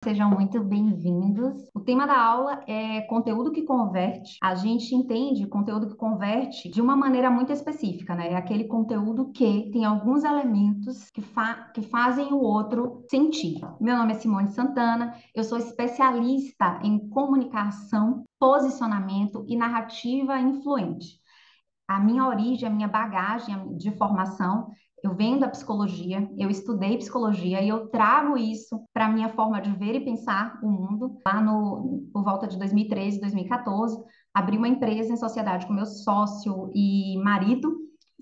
Sejam muito bem-vindos. O tema da aula é conteúdo que converte. A gente entende conteúdo que converte de uma maneira muito específica, né? É aquele conteúdo que tem alguns elementos que fazem o outro sentir. Meu nome é Simone Santana, eu sou especialista em comunicação, posicionamento e narrativa influente. A minha origem, a minha bagagem de formação, eu venho da psicologia, eu estudei psicologia e eu trago isso para a minha forma de ver e pensar o mundo. Lá por volta de 2013, 2014, abri uma empresa em sociedade com meu sócio e marido,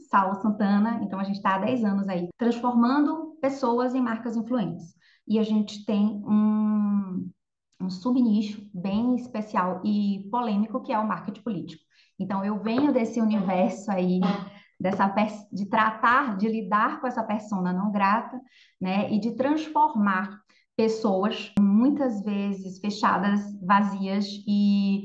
Saulo Santana. Então, a gente está há 10 anos aí, transformando pessoas em marcas influentes. E a gente tem um subnicho bem especial e polêmico, que é o marketing político. Então, eu venho desse universo aí, de tratar, de lidar com essa persona não grata, né, e de transformar pessoas, muitas vezes fechadas, vazias e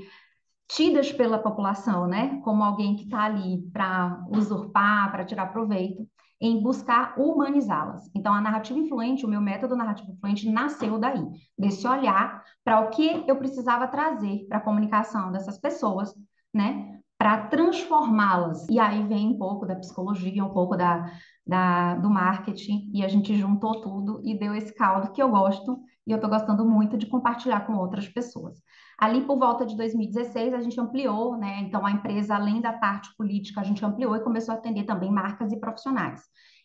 tidas pela população, né, como alguém que está ali para usurpar, para tirar proveito, em buscar humanizá-las. Então, a narrativa influente, o meu método narrativo influente nasceu daí, desse olhar para o que eu precisava trazer para a comunicação dessas pessoas, né, para transformá-las. E aí vem um pouco da psicologia, um pouco do marketing, e a gente juntou tudo e deu esse caldo que eu gosto, e eu estou gostando muito de compartilhar com outras pessoas. Ali por volta de 2016, a gente ampliou, né? Então, a empresa, além da parte política, a gente ampliou e começou a atender também marcas e profissionais.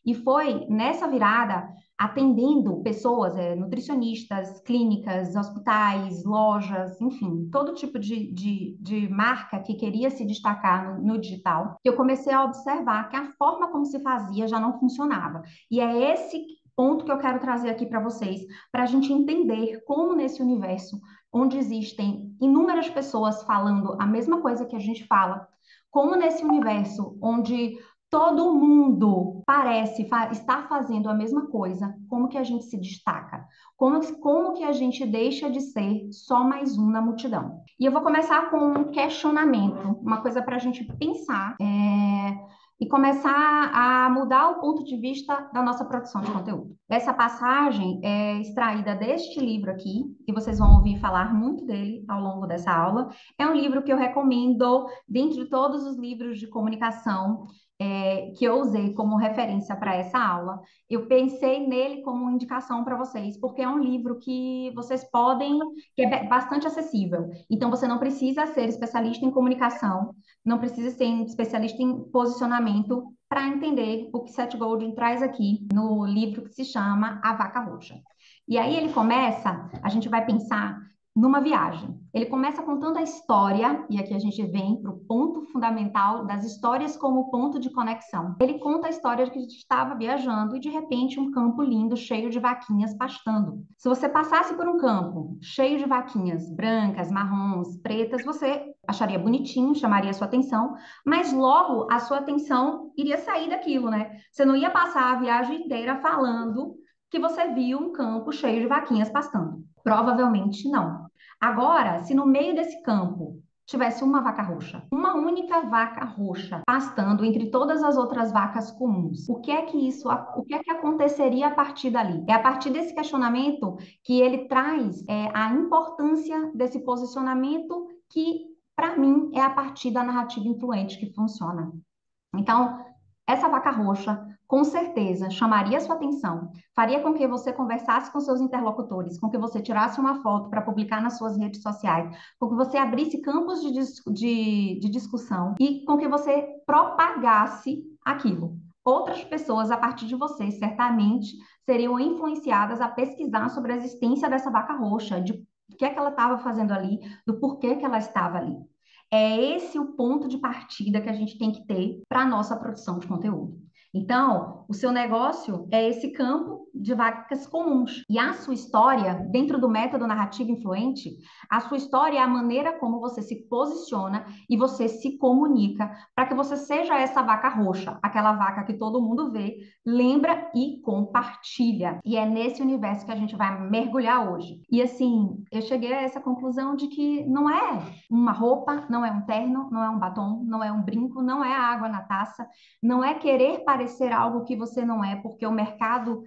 E foi nessa virada, atendendo pessoas, nutricionistas, clínicas, hospitais, lojas, enfim, todo tipo de marca que queria se destacar no digital, que eu comecei a observar que a forma como se fazia já não funcionava. E é esse ponto que eu quero trazer aqui para vocês, para a gente entender como nesse universo onde existem inúmeras pessoas falando a mesma coisa que a gente fala, como nesse universo onde todo mundo parece estar fazendo a mesma coisa, como que a gente se destaca? Como que a gente deixa de ser só mais um na multidão? E eu vou começar com um questionamento, uma coisa para a gente pensar, e começar a mudar o ponto de vista da nossa produção de conteúdo. Essa passagem é extraída deste livro aqui, e vocês vão ouvir falar muito dele ao longo dessa aula. É um livro que eu recomendo, dentre todos os livros de comunicação, que eu usei como referência para essa aula. Eu pensei nele como indicação para vocês, porque é um livro que vocês podem, que é bastante acessível. Então, você não precisa ser especialista em comunicação, não precisa ser especialista em posicionamento para entender o que Seth Godin traz aqui no livro que se chama A Vaca Roxa. E aí ele começa, a gente vai pensar numa viagem. Ele começa contando a história, e aqui a gente vem para o ponto fundamental das histórias como ponto de conexão. Ele conta a história de que a gente estava viajando e de repente um campo lindo, cheio de vaquinhas pastando. Se você passasse por um campo cheio de vaquinhas brancas, marrons, pretas, você acharia bonitinho, chamaria a sua atenção, mas logo a sua atenção iria sair daquilo, né? Você não ia passar a viagem inteira falando que você viu um campo cheio de vaquinhas pastando. Provavelmente não. Agora, se no meio desse campo tivesse uma vaca roxa, uma única vaca roxa pastando entre todas as outras vacas comuns, o que é que aconteceria a partir dali? É a partir desse questionamento que ele traz a importância desse posicionamento que, para mim, é a partir da narrativa influente que funciona. Então, essa vaca roxa, com certeza, chamaria sua atenção, faria com que você conversasse com seus interlocutores, com que você tirasse uma foto para publicar nas suas redes sociais, com que você abrisse campos de discussão e com que você propagasse aquilo. Outras pessoas, a partir de você, certamente seriam influenciadas a pesquisar sobre a existência dessa vaca roxa, de o que é que ela estava fazendo ali, do porquê que ela estava ali. É esse o ponto de partida que a gente tem que ter para a nossa produção de conteúdo. Então, o seu negócio é esse campo de vacas comuns. E a sua história, dentro do método narrativo influente, a sua história é a maneira como você se posiciona e você se comunica para que você seja essa vaca roxa, aquela vaca que todo mundo vê, lembra e compartilha. E é nesse universo que a gente vai mergulhar hoje. E assim, eu cheguei a essa conclusão de que não é uma roupa, não é um terno, não é um batom, não é um brinco, não é a água na taça, não é querer parecer algo que você não é, porque o mercado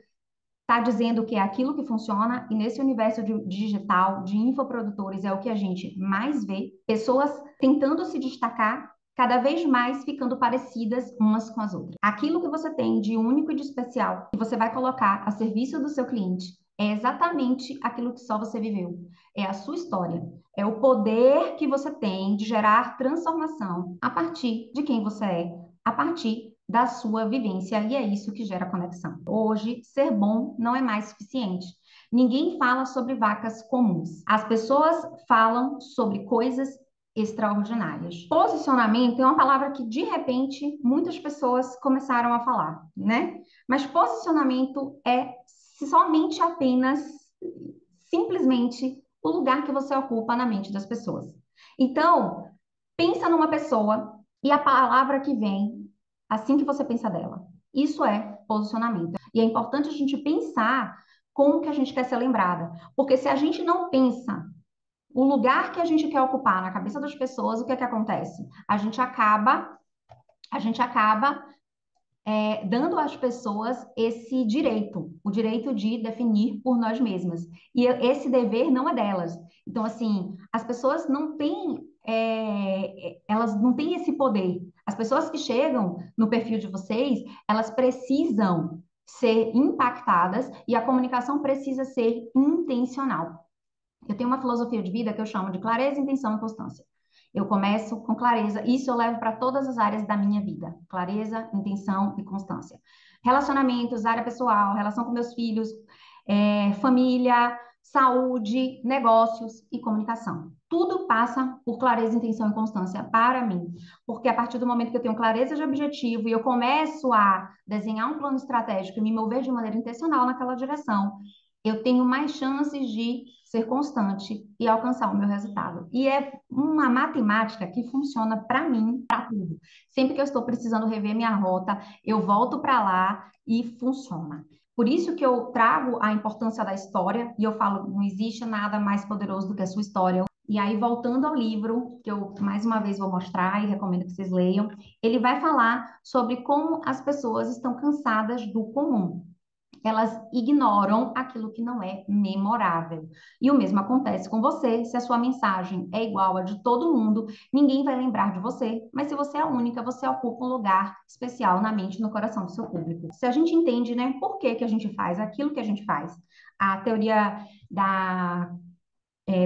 está dizendo que é aquilo que funciona, e nesse universo digital, de infoprodutores, é o que a gente mais vê, pessoas tentando se destacar, cada vez mais ficando parecidas umas com as outras. Aquilo que você tem de único e de especial, que você vai colocar a serviço do seu cliente, é exatamente aquilo que só você viveu. É a sua história. É o poder que você tem de gerar transformação a partir de quem você é, a partir da sua vivência, e é isso que gera conexão. Hoje, ser bom não é mais suficiente. Ninguém fala sobre vacas comuns. As pessoas falam sobre coisas extraordinárias. Posicionamento é uma palavra que, de repente, muitas pessoas começaram a falar, né? Mas posicionamento é somente apenas, simplesmente, o lugar que você ocupa na mente das pessoas. Então, pensa numa pessoa e a palavra que vem assim que você pensa dela. Isso é posicionamento. E é importante a gente pensar como que a gente quer ser lembrada. Porque se a gente não pensa o lugar que a gente quer ocupar na cabeça das pessoas, o que é que acontece? A gente acaba dando às pessoas esse direito, o direito de definir por nós mesmas. E esse dever não é delas. Então, assim, as pessoas não têm, elas não têm esse poder. As pessoas que chegam no perfil de vocês, elas precisam ser impactadas e a comunicação precisa ser intencional. Eu tenho uma filosofia de vida que eu chamo de clareza, intenção e constância. Eu começo com clareza, isso eu levo para todas as áreas da minha vida. Clareza, intenção e constância. Relacionamentos, área pessoal, relação com meus filhos, família, saúde, negócios e comunicação. Tudo passa por clareza, intenção e constância para mim. Porque a partir do momento que eu tenho clareza de objetivo e eu começo a desenhar um plano estratégico e me mover de maneira intencional naquela direção, eu tenho mais chances de ser constante e alcançar o meu resultado. E é uma matemática que funciona para mim, para tudo. Sempre que eu estou precisando rever minha rota, eu volto para lá e funciona. Por isso que eu trago a importância da história e eu falo, não existe nada mais poderoso do que a sua história. E aí, voltando ao livro, que eu mais uma vez vou mostrar e recomendo que vocês leiam, ele vai falar sobre como as pessoas estão cansadas do comum, elas ignoram aquilo que não é memorável. E o mesmo acontece com você. Se a sua mensagem é igual a de todo mundo, ninguém vai lembrar de você. Mas se você é a única, você ocupa um lugar especial na mente e no coração do seu público. Se a gente entende, né, por que que a gente faz aquilo que a gente faz, a teoria da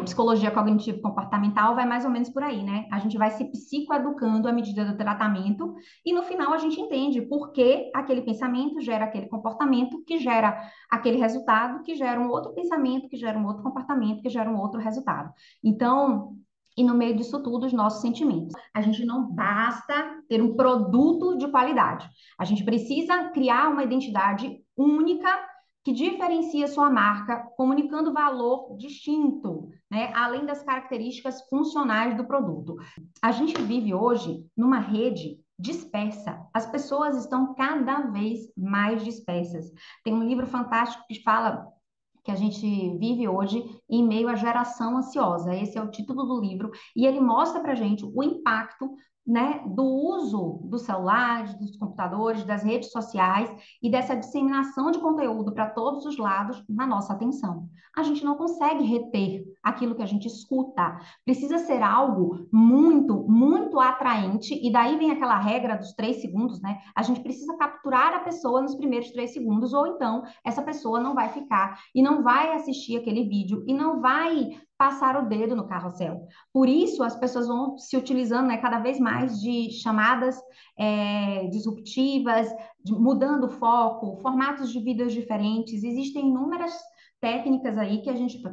psicologia cognitivo-comportamental vai mais ou menos por aí, né? A gente vai se psicoeducando à medida do tratamento e no final a gente entende por que aquele pensamento gera aquele comportamento, que gera aquele resultado, que gera um outro pensamento, que gera um outro comportamento, que gera um outro resultado. Então, e no meio disso tudo, os nossos sentimentos. A gente não basta ter um produto de qualidade. A gente precisa criar uma identidade única que diferencia sua marca, comunicando valor distinto, né? Além das características funcionais do produto. A gente vive hoje numa rede dispersa. As pessoas estão cada vez mais dispersas. Tem um livro fantástico que fala que a gente vive hoje em meio à geração ansiosa. Esse é o título do livro, e ele mostra para a gente o impacto, né, do uso dos celulares, dos computadores, das redes sociais e dessa disseminação de conteúdo para todos os lados na nossa atenção. A gente não consegue reter aquilo que a gente escuta. Precisa ser algo muito, muito atraente, e daí vem aquela regra dos 3 segundos, né? A gente precisa capturar a pessoa nos primeiros 3 segundos, ou então essa pessoa não vai ficar e não vai assistir aquele vídeo e não vai passar o dedo no carrossel. Por isso, as pessoas vão se utilizando, né, cada vez mais de chamadas disruptivas, mudando o foco, formatos de vídeos diferentes. Existem inúmeras técnicas aí que a gente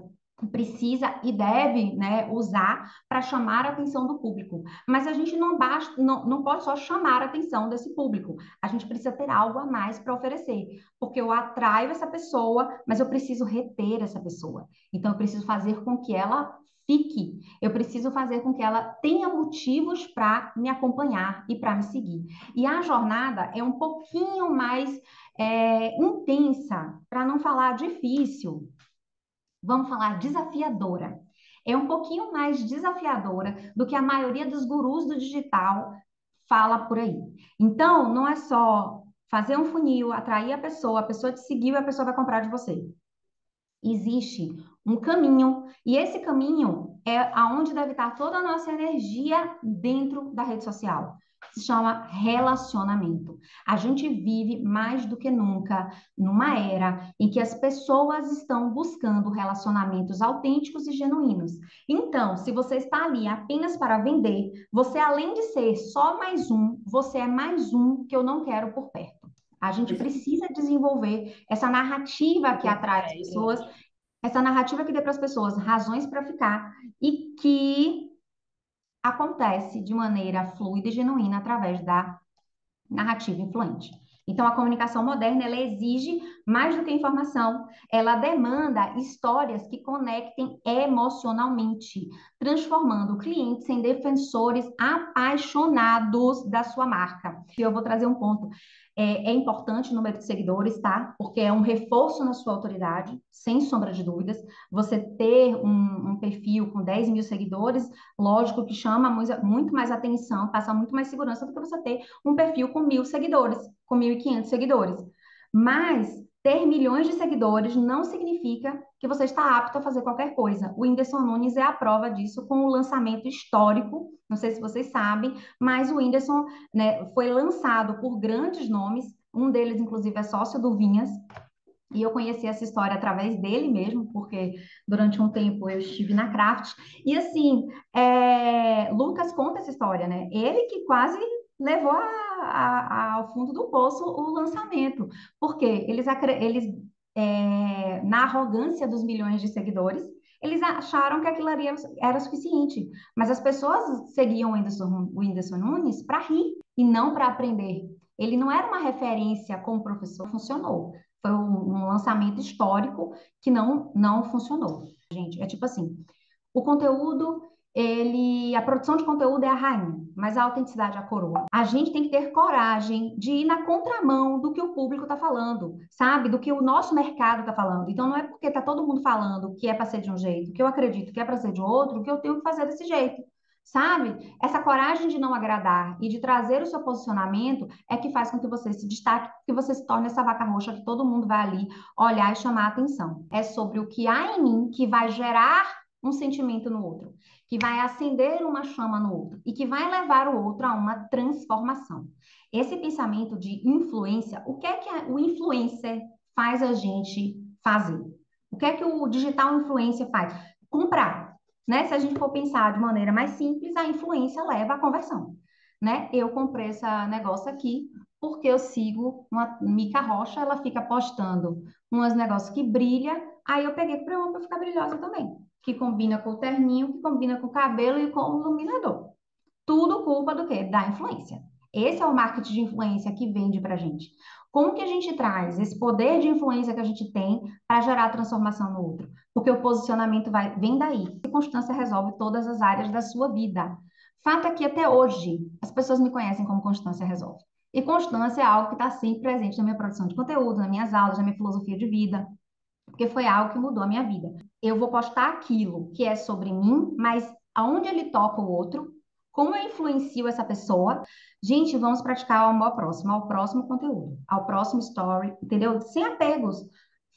precisa e deve, né, usar para chamar a atenção do público. Mas a gente não basta, não pode só chamar a atenção desse público. A gente precisa ter algo a mais para oferecer, porque eu atraio essa pessoa, mas eu preciso reter essa pessoa. Então eu preciso fazer com que ela fique. Eu preciso fazer com que ela tenha motivos para me acompanhar e para me seguir. E a jornada é um pouquinho mais intensa, para não falar difícil. Vamos falar desafiadora. É um pouquinho mais desafiadora do que a maioria dos gurus do digital fala por aí. Então, não é só fazer um funil, atrair a pessoa te seguiu e a pessoa vai comprar de você. Existe um caminho, e esse caminho é aonde deve estar toda a nossa energia dentro da rede social. Se chama relacionamento. A gente vive mais do que nunca numa era em que as pessoas estão buscando relacionamentos autênticos e genuínos. Então, se você está ali apenas para vender, você além de ser só mais um, você é mais um que eu não quero por perto. A gente precisa desenvolver essa narrativa que atrai as pessoas, essa narrativa que dê para as pessoas razões para ficar e que acontece de maneira fluida e genuína através da narrativa influente. Então, a comunicação moderna, ela exige mais do que informação, ela demanda histórias que conectem emocionalmente, transformando clientes em defensores apaixonados da sua marca. E eu vou trazer um ponto. É importante o número de seguidores, tá? Porque é um reforço na sua autoridade, sem sombra de dúvidas. Você ter um perfil com 10 mil seguidores, lógico que chama muito mais atenção, passa muito mais segurança do que você ter um perfil com 1.000 seguidores, com 1.500 seguidores. Mas ter milhões de seguidores não significa que você está apto a fazer qualquer coisa. O Whindersson Nunes é a prova disso com o lançamento histórico, não sei se vocês sabem, mas o Whindersson, né, foi lançado por grandes nomes, um deles, inclusive, é sócio do Vinhas, e eu conheci essa história através dele mesmo, porque durante um tempo eu estive na Craft. E assim, Lucas conta essa história, né? Ele que quase levou ao fundo do poço o lançamento. Porque na arrogância dos milhões de seguidores, eles acharam que aquilo ali era suficiente. Mas as pessoas seguiam o Whindersson Nunes para rir e não para aprender. Ele não era uma referência como professor, funcionou. Foi um lançamento histórico que não funcionou. Gente, é tipo assim, o conteúdo, a produção de conteúdo é a rainha, mas a autenticidade é a coroa. A gente tem que ter coragem de ir na contramão do que o público está falando, sabe? Do que o nosso mercado está falando. Então, não é porque está todo mundo falando que é para ser de um jeito, que eu acredito que é para ser de outro, que eu tenho que fazer desse jeito. Sabe? Essa coragem de não agradar e de trazer o seu posicionamento é que faz com que você se destaque, que você se torne essa vaca roxa que todo mundo vai ali olhar e chamar a atenção. É sobre o que há em mim que vai gerar um sentimento no outro, que vai acender uma chama no outro e que vai levar o outro a uma transformação. Esse pensamento de influência, o que é que o influencer faz a gente fazer? O que é que o digital influencer faz? Comprar, né? Se a gente for pensar de maneira mais simples, a influência leva à conversão, né? Eu comprei esse negócio aqui porque eu sigo uma Mica Rocha, ela fica postando uns negócios que brilha, aí eu peguei para uma para ficar brilhosa também, que combina com o terninho, que combina com o cabelo e com o iluminador. Tudo culpa do quê? Da influência. Esse é o marketing de influência que vende para a gente. Como que a gente traz esse poder de influência que a gente tem para gerar transformação no outro? Porque o posicionamento vem daí. E Constância resolve todas as áreas da sua vida. Fato é que até hoje as pessoas me conhecem como Constância Resolve. E constância é algo que está sempre presente na minha produção de conteúdo, nas minhas aulas, na minha filosofia de vida, porque foi algo que mudou a minha vida. Eu vou postar aquilo que é sobre mim, mas aonde ele toca o outro, como eu influencio essa pessoa. Gente, vamos praticar o amor ao próximo conteúdo, ao próximo story, entendeu? Sem apegos.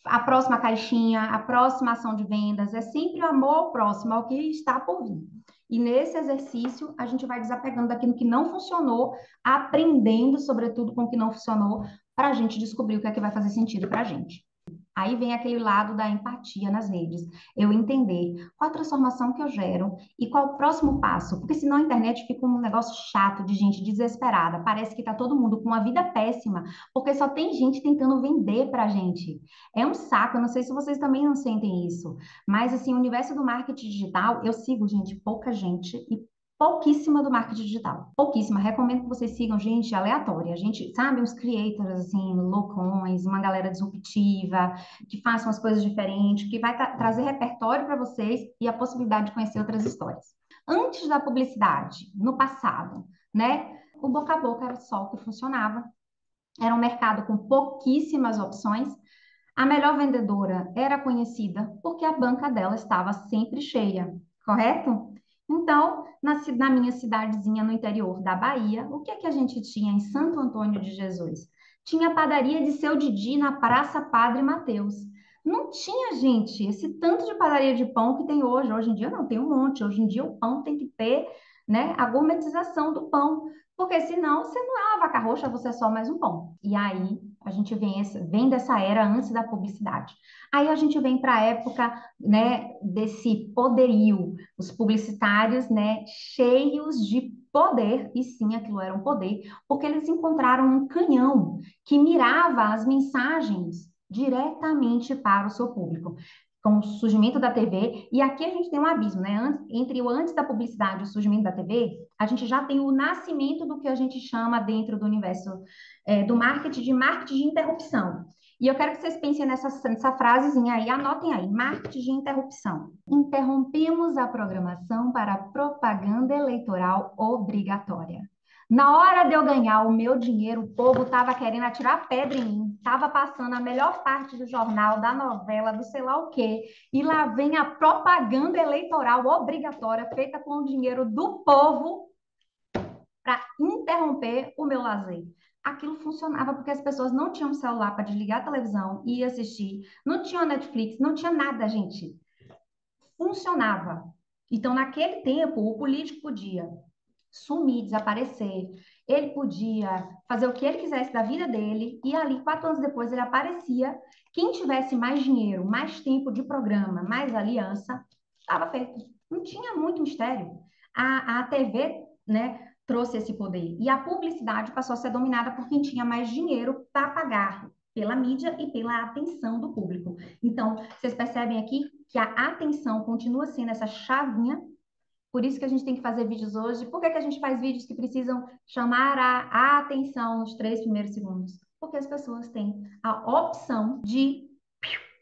A próxima caixinha, a próxima ação de vendas, é sempre o amor ao próximo, ao que está por vir. E nesse exercício, a gente vai desapegando daquilo que não funcionou, aprendendo, sobretudo, com o que não funcionou, para a gente descobrir o que é que vai fazer sentido para a gente. Aí vem aquele lado da empatia nas redes. Eu entender qual a transformação que eu gero e qual o próximo passo. Porque senão a internet fica um negócio chato de gente desesperada. Parece que tá todo mundo com uma vida péssima, porque só tem gente tentando vender pra gente. É um saco, eu não sei se vocês também não sentem isso. Mas assim, o universo do marketing digital, eu sigo, gente, pouca gente e pouquíssima do marketing digital. Pouquíssima. Recomendo que vocês sigam gente aleatória. A gente, sabe, uns creators, assim, loucões, uma galera disruptiva, que façam as coisas diferentes, que vai trazer repertório para vocês e a possibilidade de conhecer outras histórias. Antes da publicidade, no passado, né? O boca a boca era só o que funcionava. Era um mercado com pouquíssimas opções. A melhor vendedora era conhecida porque a banca dela estava sempre cheia, correto? Então, na minha cidadezinha no interior da Bahia, o que é que a gente tinha em Santo Antônio de Jesus? Tinha a padaria de Seu Didi na Praça Padre Mateus. Não tinha, gente, esse tanto de padaria de pão que tem hoje. Hoje em dia não, tem um monte. Hoje em dia o pão tem que ter, né, a gourmetização do pão. Porque senão você não é uma vaca roxa, você é só mais um pão. E aí a gente vem dessa era antes da publicidade. Aí a gente vem para a época, né, desse poderio, os publicitários, né, cheios de poder, e sim, aquilo era um poder, porque eles encontraram um canhão que mirava as mensagens diretamente para o seu público. Com o surgimento da TV, e aqui a gente tem um abismo, né? Entre o antes da publicidade e o surgimento da TV, a gente já tem o nascimento do que a gente chama dentro do universo do marketing de interrupção. E eu quero que vocês pensem nessa frasezinha aí, anotem aí, marketing de interrupção. Interrompemos a programação para propaganda eleitoral obrigatória. Na hora de eu ganhar o meu dinheiro, o povo estava querendo atirar pedra em mim, estava passando a melhor parte do jornal, da novela, do sei lá o quê, e lá vem a propaganda eleitoral obrigatória feita com o dinheiro do povo para interromper o meu lazer. Aquilo funcionava porque as pessoas não tinham celular para desligar a televisão e assistir, não tinha Netflix, não tinha nada, gente. Funcionava. Então, naquele tempo, o político podia sumir, desaparecer. Ele podia fazer o que ele quisesse da vida dele e ali, 4 anos depois, ele aparecia. Quem tivesse mais dinheiro, mais tempo de programa, mais aliança, estava feito. Não tinha muito mistério. A TV, né, trouxe esse poder. E a publicidade passou a ser dominada por quem tinha mais dinheiro para pagar pela mídia e pela atenção do público. Então, vocês percebem aqui que a atenção continua sendo essa chavinha. Por isso que a gente tem que fazer vídeos hoje. Por que que a gente faz vídeos que precisam chamar a atenção nos 3 primeiros segundos? Porque as pessoas têm a opção de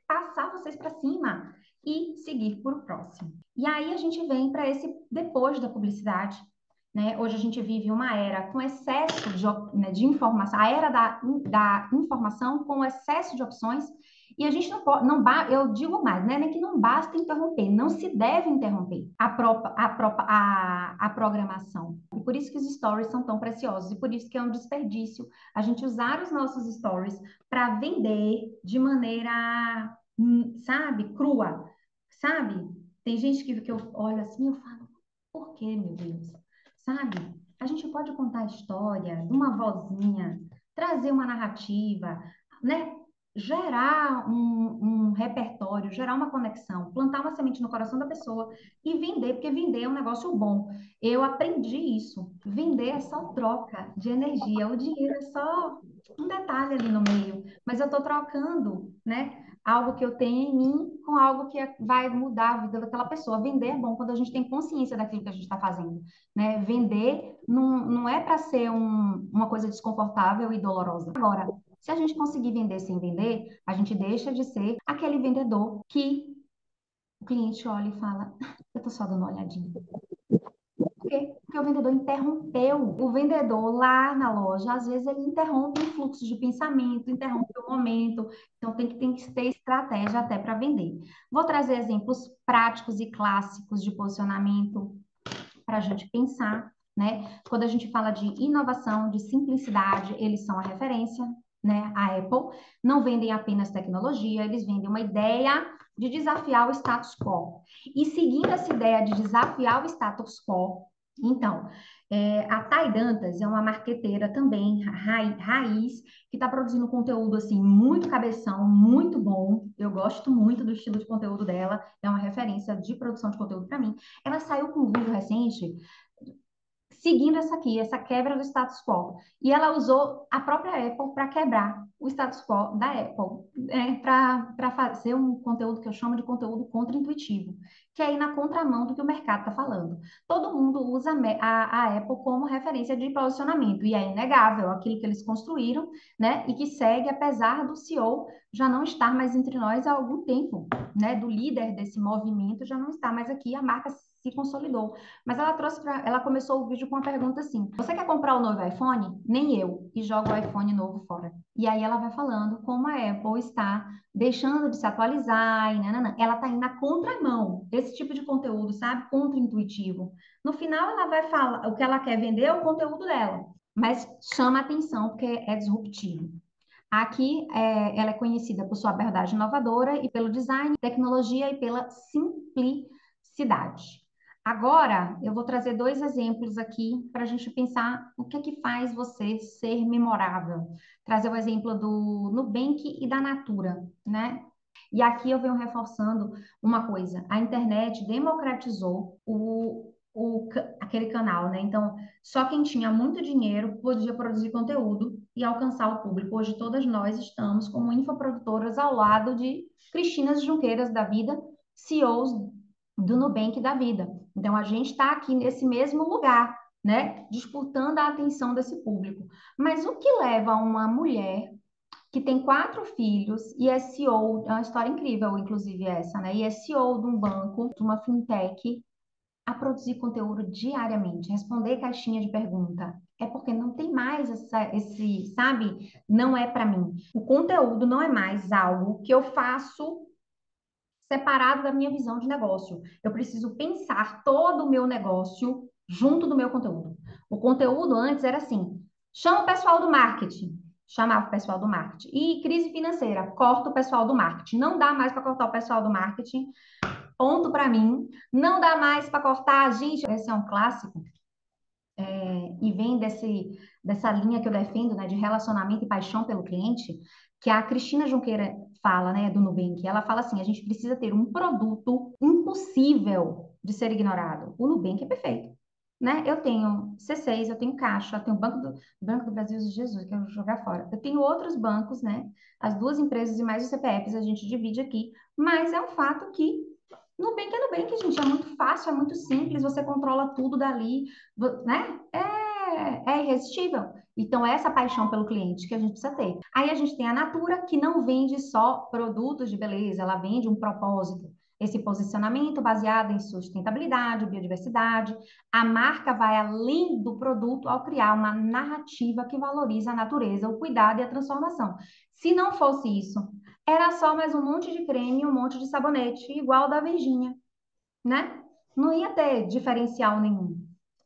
passar vocês para cima e seguir por o próximo. E aí a gente vem para esse depois da publicidade, né? Hoje a gente vive uma era com excesso de informação, a era da informação com excesso de opções, e a gente não pode, eu digo mais, né? Que não basta interromper, não se deve interromper a programação. E por isso que os stories são tão preciosos, e por isso que é um desperdício a gente usar os nossos stories para vender de maneira, sabe, crua, sabe? Tem gente que eu olho assim e eu falo, por que, meu Deus? Sabe? A gente pode contar a história de uma vozinha, trazer uma narrativa, né? Gerar um repertório, gerar uma conexão, plantar uma semente no coração da pessoa e vender, porque vender é um negócio bom. Eu aprendi isso. Vender é só troca de energia, o dinheiro é só um detalhe ali no meio, mas eu estou trocando, né? Algo que eu tenho em mim com algo que vai mudar a vida daquela pessoa. Vender é bom quando a gente tem consciência daquilo que a gente está fazendo, né? Vender não é para ser uma coisa desconfortável e dolorosa. Agora, se a gente conseguir vender sem vender, a gente deixa de ser aquele vendedor que o cliente olha e fala: eu estou só dando uma olhadinha. Por quê? Porque o vendedor interrompeu. O vendedor lá na loja, às vezes, ele interrompe o fluxo de pensamento, interrompe o momento. Então, tem que ter estratégia até para vender. Vou trazer exemplos práticos e clássicos de posicionamento para a gente pensar, né? Quando a gente fala de inovação, de simplicidade, eles são a referência, né? A Apple não vendem apenas tecnologia, eles vendem uma ideia de desafiar o status quo. E seguindo essa ideia de desafiar o status quo, então, a Thay Dantas é uma marqueteira também, raiz, que está produzindo conteúdo, assim, muito cabeção, muito bom. Eu gosto muito do estilo de conteúdo dela, é uma referência de produção de conteúdo para mim. Ela saiu com um vídeo recente seguindo essa aqui, essa quebra do status quo. E ela usou a própria Apple para quebrar o status quo da Apple, para fazer um conteúdo que eu chamo de conteúdo contra-intuitivo, que é ir na contramão do que o mercado está falando. Todo mundo usa a Apple como referência de posicionamento, e é inegável aquilo que eles construíram, né, e que segue, apesar do CEO já não estar mais entre nós há algum tempo, né, do líder desse movimento já não está mais aqui, a marca se consolidou. Mas ela começou o vídeo com uma pergunta assim: você quer comprar o novo iPhone? Nem eu. E joga o iPhone novo fora. E aí ela vai falando como a Apple está deixando de se atualizar e nanana. Ela está indo na contramão. Esse tipo de conteúdo, sabe? Contra-intuitivo. No final, ela vai falar, o que ela quer vender é o conteúdo dela. Mas chama atenção porque é disruptivo. Aqui, ela é conhecida por sua abordagem inovadora e pelo design, tecnologia e pela simplicidade. Agora, eu vou trazer dois exemplos aqui para a gente pensar o que é que faz você ser memorável. Trazer o exemplo do Nubank e da Natura, né? E aqui eu venho reforçando uma coisa: a internet democratizou aquele canal, né? Então, só quem tinha muito dinheiro podia produzir conteúdo e alcançar o público. Hoje, todas nós estamos como infoprodutoras ao lado de Cristinas Junqueiras da vida, CEOs do Nubank da vida. Então, a gente está aqui nesse mesmo lugar, né? Disputando a atenção desse público. Mas o que leva uma mulher que tem 4 filhos e é CEO, é uma história incrível, inclusive essa, né? E é CEO de um banco, de uma fintech, a produzir conteúdo diariamente, responder caixinha de pergunta. É porque não tem mais sabe? Não é para mim. O conteúdo não é mais algo que eu faço separado da minha visão de negócio. Eu preciso pensar todo o meu negócio junto do meu conteúdo. O conteúdo antes era assim: chama o pessoal do marketing. Chamava o pessoal do marketing. E crise financeira, corta o pessoal do marketing. Não dá mais para cortar o pessoal do marketing. Ponto para mim. Não dá mais para cortar. Gente, esse é um clássico. E vem dessa linha que eu defendo, né, de relacionamento e paixão pelo cliente, que a Cristina Junqueira fala, né, do Nubank. Ela fala assim: a gente precisa ter um produto impossível de ser ignorado. O Nubank é perfeito. Né? Eu tenho C6, eu tenho Caixa, eu tenho Banco do Brasil de Jesus, que eu vou jogar fora. Eu tenho outros bancos, né? As duas empresas e mais os CPFs a gente divide aqui, mas é um fato que Nubank é Nubank, gente, é muito fácil, é muito simples, você controla tudo dali, né? É irresistível. Então, é essa paixão pelo cliente que a gente precisa ter. Aí a gente tem a Natura, que não vende só produtos de beleza, ela vende um propósito. Esse posicionamento baseado em sustentabilidade, biodiversidade. A marca vai além do produto ao criar uma narrativa que valoriza a natureza, o cuidado e a transformação. Se não fosse isso, era só mais um monte de creme, um monte de sabonete, igual da Virgínia, né? Não ia ter diferencial nenhum.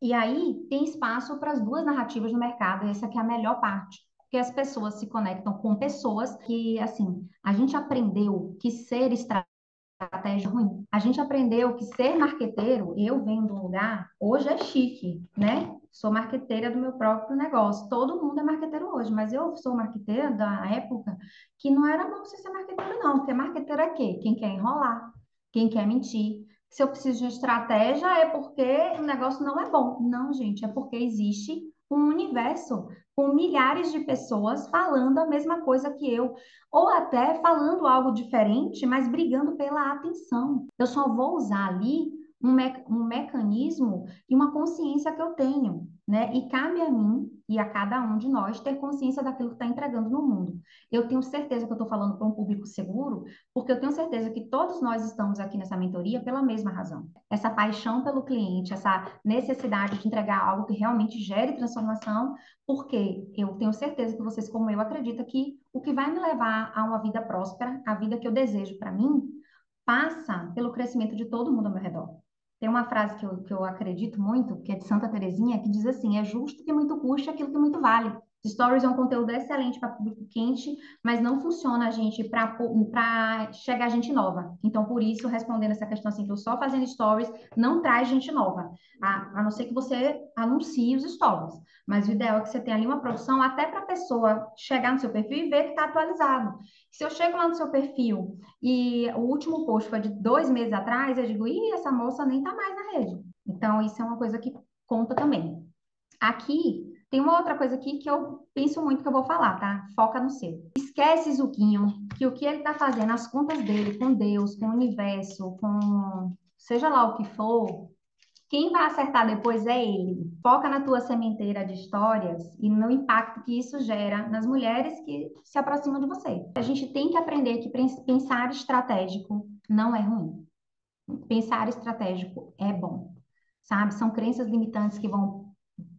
E aí tem espaço para as duas narrativas no mercado, e essa aqui é a melhor parte. Porque as pessoas se conectam com pessoas que, assim, a gente aprendeu que ser estratégia ruim. A gente aprendeu que ser marqueteiro, eu venho de um lugar, hoje é chique, né? Sou marqueteira do meu próprio negócio. Todo mundo é marqueteiro hoje, mas eu sou marqueteira da época que não era bom você ser marqueteiro, não, porque marqueteiro é quê? Quem quer enrolar, quem quer mentir. Se eu preciso de estratégia, é porque o negócio não é bom. Não, gente, é porque existe um universo com milhares de pessoas falando a mesma coisa que eu, ou até falando algo diferente, mas brigando pela atenção. Eu só vou usar ali um mecanismo e uma consciência que eu tenho, né? E cabe a mim e a cada um de nós ter consciência daquilo que está entregando no mundo. Eu tenho certeza que eu estou falando para um público seguro, porque eu tenho certeza que todos nós estamos aqui nessa mentoria pela mesma razão. Essa paixão pelo cliente, essa necessidade de entregar algo que realmente gere transformação, porque eu tenho certeza que vocês, como eu, acreditam que o que vai me levar a uma vida próspera, a vida que eu desejo para mim, passa pelo crescimento de todo mundo ao meu redor. Tem uma frase que eu acredito muito, que é de Santa Teresinha, que diz assim: é justo que muito custe aquilo que muito vale. Stories é um conteúdo excelente para público quente, mas não funciona, gente, para chegar gente nova. Então, por isso, respondendo essa questão assim, que eu só fazendo stories não traz gente nova, a não ser que você anuncie os stories. Mas o ideal é que você tenha ali uma produção até para a pessoa chegar no seu perfil e ver que está atualizado. Se eu chego lá no seu perfil e o último post foi de 2 meses atrás, eu digo: ih, essa moça nem está mais na rede. Então, isso é uma coisa que conta também. Aqui tem uma outra coisa aqui que eu penso muito que eu vou falar, tá? Foca no seu. Esquece Zuquinho, que o que ele tá fazendo, as contas dele com Deus, com o universo, com seja lá o que for, quem vai acertar depois é ele. Foca na tua sementeira de histórias e no impacto que isso gera nas mulheres que se aproximam de você. A gente tem que aprender que pensar estratégico não é ruim. Pensar estratégico é bom, sabe? São crenças limitantes que vão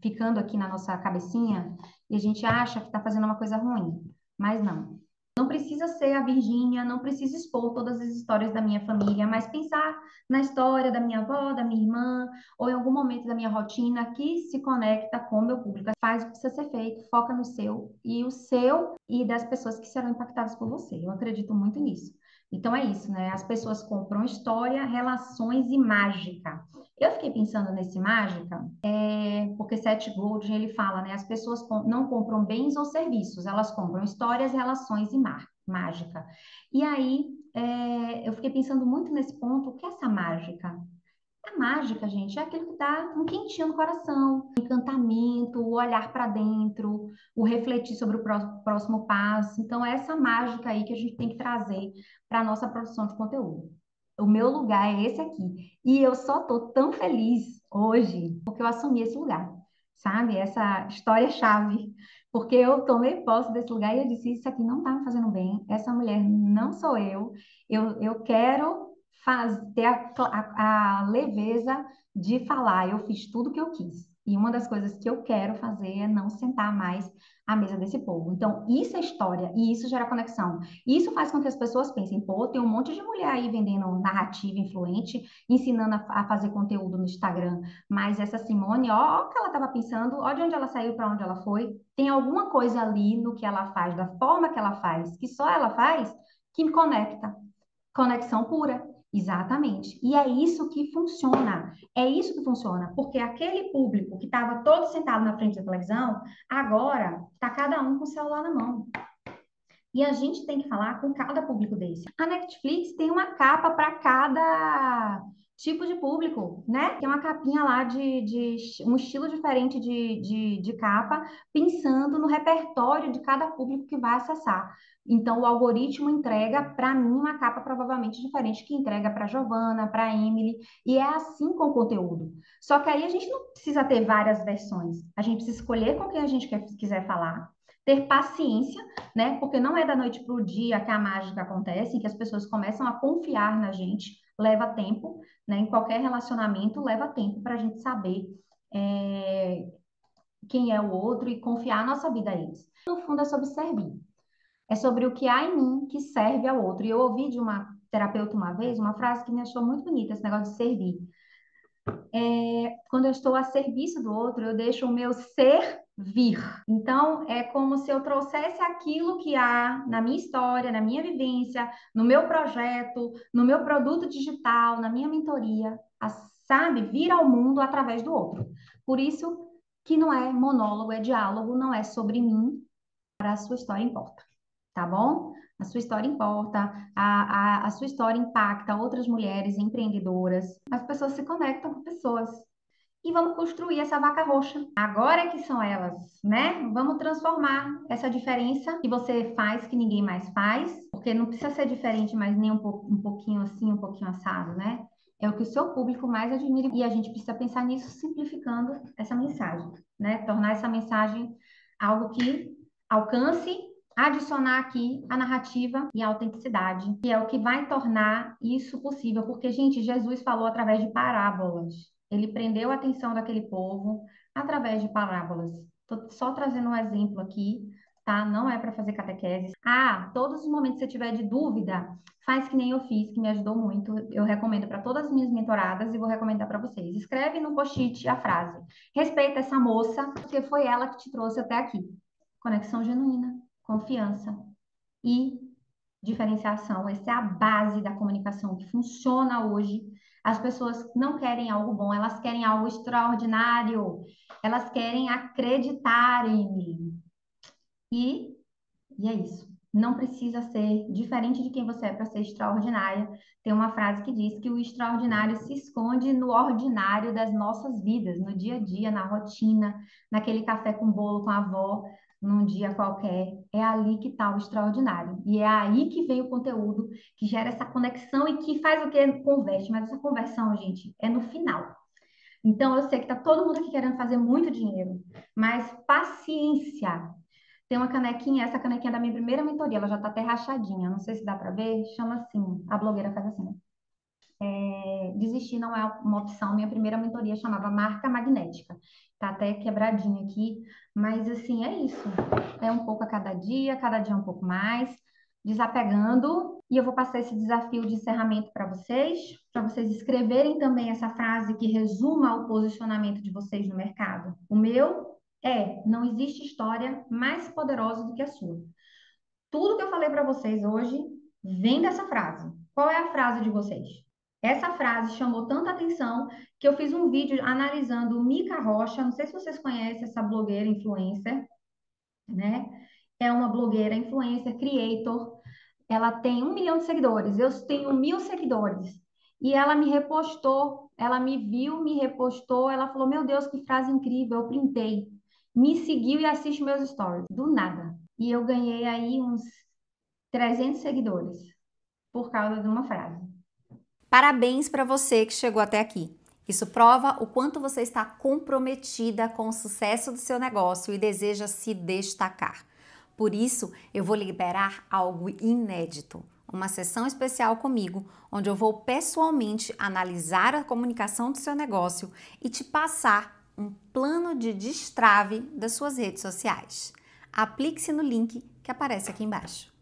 ficando aqui na nossa cabecinha e a gente acha que está fazendo uma coisa ruim, mas não. Não precisa ser a Virgínia, não precisa expor todas as histórias da minha família, mas pensar na história da minha avó, da minha irmã, ou em algum momento da minha rotina que se conecta com o meu público. Faz o que precisa ser feito, foca no seu e o seu e das pessoas que serão impactadas por você. Eu acredito muito nisso. Então é isso, né? As pessoas compram história, relações e mágica. Eu fiquei pensando nesse mágica, porque Seth Godin, ele fala, né? As pessoas não compram bens ou serviços, elas compram histórias, relações e mágica. E aí, eu fiquei pensando muito nesse ponto, o que é essa mágica? A mágica, gente, é aquilo que dá um quentinho no coração, o encantamento, o olhar para dentro, o refletir sobre o próximo passo. Então, é essa mágica aí que a gente tem que trazer para a nossa produção de conteúdo. O meu lugar é esse aqui. E eu só tô tão feliz hoje porque eu assumi esse lugar, sabe? Essa história-chave. Porque eu tomei posse desse lugar e eu disse: Isso aqui não tá me fazendo bem. Essa mulher não sou eu. Eu quero ter a leveza de falar, eu fiz tudo o que eu quis. E uma das coisas que eu quero fazer é não sentar mais à mesa desse povo. Então, isso é história e isso gera conexão. E isso faz com que as pessoas pensem, pô, tem um monte de mulher aí vendendo narrativa influente, ensinando a fazer conteúdo no Instagram. Mas essa Simone, ó o que ela estava pensando, ó de onde ela saiu, para onde ela foi. Tem alguma coisa ali no que ela faz, da forma que ela faz, que só ela faz, que me conecta. Conexão pura. Exatamente. E é isso que funciona. É isso que funciona. Porque aquele público que estava todo sentado na frente da televisão, agora está cada um com o celular na mão. E a gente tem que falar com cada público desse. A Netflix tem uma capa para cada tipo de público, né? Tem uma capinha lá de um estilo diferente de capa, pensando no repertório de cada público que vai acessar. Então, o algoritmo entrega para mim uma capa provavelmente diferente que entrega para Giovana, para Emily, e é assim com o conteúdo. Só que aí a gente não precisa ter várias versões. A gente precisa escolher com quem a gente quiser falar, ter paciência, né? Porque não é da noite para o dia que a mágica acontece, que as pessoas começam a confiar na gente, leva tempo, né? Em qualquer relacionamento, leva tempo para a gente saber quem é o outro e confiar a nossa vida a eles. No fundo, é sobre servir. É sobre o que há em mim que serve ao outro. E eu ouvi de uma terapeuta uma vez uma frase que me achou muito bonita, esse negócio de servir. Quando eu estou a serviço do outro, eu deixo o meu ser vir. Então, é como se eu trouxesse aquilo que há na minha história, na minha vivência, no meu projeto, no meu produto digital, na minha mentoria, sabe, vir ao mundo através do outro. Por isso que não é monólogo, é diálogo, não é sobre mim, para a sua história importa, tá bom? A sua história importa, a sua história impacta outras mulheres empreendedoras. As pessoas se conectam com pessoas. E vamos construir essa vaca roxa. Agora é que são elas, né? Vamos transformar essa diferença que você faz, que ninguém mais faz, porque não precisa ser diferente, mas nem um pouquinho assim, um pouquinho assado, né? É o que o seu público mais admira. E a gente precisa pensar nisso, simplificando essa mensagem, né? Tornar essa mensagem algo que alcance, adicionar aqui a narrativa e a autenticidade, que é o que vai tornar isso possível, porque, gente, Jesus falou através de parábolas. Ele prendeu a atenção daquele povo através de parábolas. Estou só trazendo um exemplo aqui, tá? Não é para fazer catequese. Ah, todos os momentos que você tiver de dúvida, faz que nem eu fiz, que me ajudou muito. Eu recomendo para todas as minhas mentoradas e vou recomendar para vocês. Escreve no post-it a frase: respeita essa moça, porque foi ela que te trouxe até aqui. Conexão genuína, confiança e diferenciação. Essa é a base da comunicação que funciona hoje. As pessoas não querem algo bom, elas querem algo extraordinário. Elas querem acreditar em mim. E, e é isso. Não precisa ser diferente de quem você é para ser extraordinária. Tem uma frase que diz que o extraordinário se esconde no ordinário das nossas vidas, no dia a dia, na rotina, naquele café com bolo com a avó, num dia qualquer. É ali que está o extraordinário. E é aí que vem o conteúdo, que gera essa conexão e que faz o quê? Converte. Mas essa conversão, gente, é no final. Então, eu sei que está todo mundo aqui querendo fazer muito dinheiro, mas paciência. Tem uma canequinha, essa canequinha é da minha primeira mentoria, ela já tá até rachadinha, não sei se dá para ver, chama assim, a blogueira faz assim, né? Desistir não é uma opção, minha primeira mentoria chamava Marca Magnética, tá até quebradinha aqui, mas assim, é isso, é um pouco a cada dia um pouco mais, desapegando, e eu vou passar esse desafio de encerramento para vocês escreverem também essa frase que resuma o posicionamento de vocês no mercado. O meu é: não existe história mais poderosa do que a sua. Tudo que eu falei para vocês hoje vem dessa frase. Qual é a frase de vocês? Essa frase chamou tanta atenção que eu fiz um vídeo analisando Mica Rocha. Não sei se vocês conhecem essa blogueira influencer, né? É uma blogueira influencer, creator. Ela tem 1 milhão de seguidores. Eu tenho 1.000 seguidores. E ela me repostou, ela me viu, me repostou. Ela falou: Meu Deus, que frase incrível! Eu printei. Me seguiu e assiste meus stories. Do nada. E eu ganhei aí uns 300 seguidores por causa de uma frase. Parabéns para você que chegou até aqui. Isso prova o quanto você está comprometida com o sucesso do seu negócio e deseja se destacar. Por isso, eu vou liberar algo inédito, uma sessão especial comigo, onde eu vou pessoalmente analisar a comunicação do seu negócio e te passar um plano de destrave das suas redes sociais. Aplique-se no link que aparece aqui embaixo.